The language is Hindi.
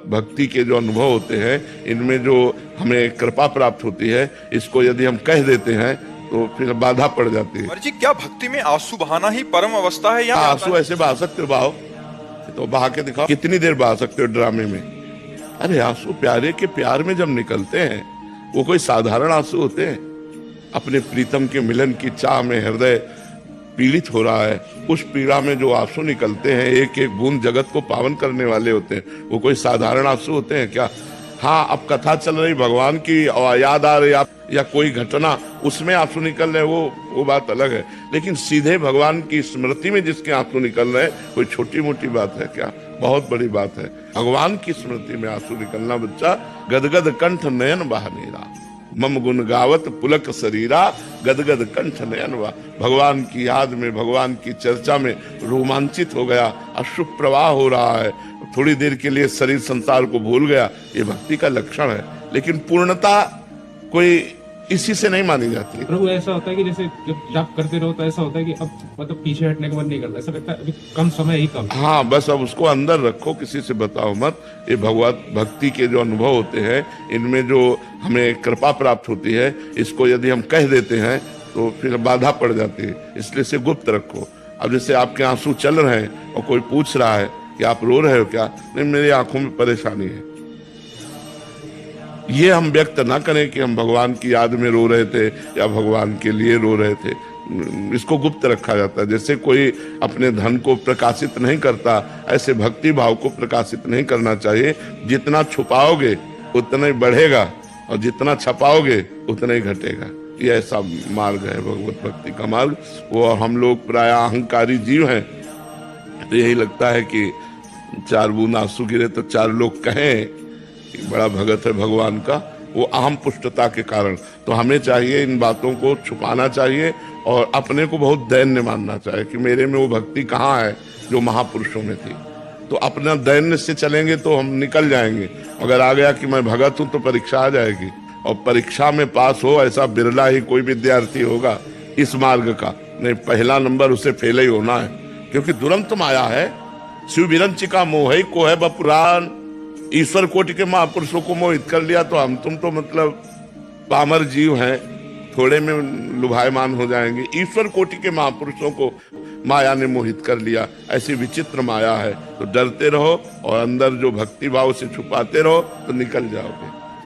भक्ति के जो अनुभव होते हैं, इनमें जो हमें कृपा प्राप्त होती है, इसको यदि हम कह देते हैं तो फिर बाधा पड़ जाती है। जी, क्या भक्ति में आंसू बहाना ही परम अवस्था है या आंसू ऐसे बहा सकते हो, बहाओ तो बहा के दिखाओ, कितनी देर बहा सकते हो ड्रामे में। अरे आंसू प्यारे के प्यार में जब निकलते हैं, वो कोई साधारण आंसू होते हैं? अपने प्रीतम के मिलन की चाह में हृदय पीड़ित हो रहा है, उस पीड़ा में जो आंसू निकलते हैं, एक एक बूंद जगत को पावन करने वाले होते हैं। वो कोई साधारण आंसू होते हैं क्या? हाँ, अब कथा चल रही, भगवान की याद आ रही या कोई घटना, उसमें आंसू निकल रहे, वो बात अलग है। लेकिन सीधे भगवान की स्मृति में जिसके आंसू निकल रहे हैं, कोई छोटी मोटी बात है क्या? बहुत बड़ी बात है। भगवान की स्मृति में आंसू निकलना बच्चा, गदगद कंठ नयन बहानेरा, मम गुण गावत पुलक शरीरा, गदगद कंठ नयन बहा। भगवान की याद में, भगवान की चर्चा में रोमांचित हो गया, अश्रु प्रवाह हो रहा है, थोड़ी देर के लिए शरीर संसार को भूल गया। ये भक्ति का लक्षण है। लेकिन पूर्णता कोई इसी से नहीं मानी जाती है। प्रभु, ऐसा होता है कि जैसे जब जाप करते रहो तो ऐसा होता है कि अब मतलब पीछे हटने का मन नहीं करता, ऐसा लगता है अभी कम समय ही कम। हाँ, बस अब उसको अंदर रखो, किसी से बताओ मत। ये भगवत भक्ति के जो अनुभव होते हैं, इनमें जो हमें कृपा प्राप्त होती है, इसको यदि हम कह देते हैं तो फिर बाधा पड़ जाती है। इसलिए इसे गुप्त रखो। अब जैसे आपके आंसू चल रहे हैं और कोई पूछ रहा है कि आप रो रहे हो क्या? नहीं, मेरी आंखों में परेशानी है। ये हम व्यक्त ना करें कि हम भगवान की याद में रो रहे थे या भगवान के लिए रो रहे थे। इसको गुप्त रखा जाता है। जैसे कोई अपने धन को प्रकाशित नहीं करता, ऐसे भक्ति भाव को प्रकाशित नहीं करना चाहिए। जितना छुपाओगे उतना ही बढ़ेगा और जितना छपाओगे उतना ही घटेगा। ये ऐसा मार्ग है भगवत भक्ति का मार्ग। वो हम लोग प्राय अहंकारी जीव हैं, तो यही लगता है कि 4 बूंद आंसू गिरे तो 4 लोग कहें बड़ा भगत है भगवान का, वो अहम पुष्टता के कारण। तो हमें चाहिए इन बातों को छुपाना चाहिए और अपने को बहुत दैन्य मानना चाहिए कि मेरे में वो भक्ति कहाँ है जो महापुरुषों में थी। तो अपना दैन्य से चलेंगे तो हम निकल जाएंगे। अगर आ गया कि मैं भगत हूं तो परीक्षा आ जाएगी, और परीक्षा में पास हो ऐसा बिरला ही कोई विद्यार्थी होगा इस मार्ग का। नहीं, पहला नंबर उसे फेल ही होना है, क्योंकि दुरंत माया है। शिव विरंचिका मोह को है बपुराण। ईश्वर कोटि के महापुरुषों को मोहित कर लिया तो हम तुम तो मतलब पामर जीव हैं, थोड़े में लुभायमान हो जाएंगे। ईश्वर कोटि के महापुरुषों को माया ने मोहित कर लिया। ऐसी विचित्र माया है। तो डरते रहो और अंदर जो भक्ति भाव से छुपाते रहो तो निकल जाओगे।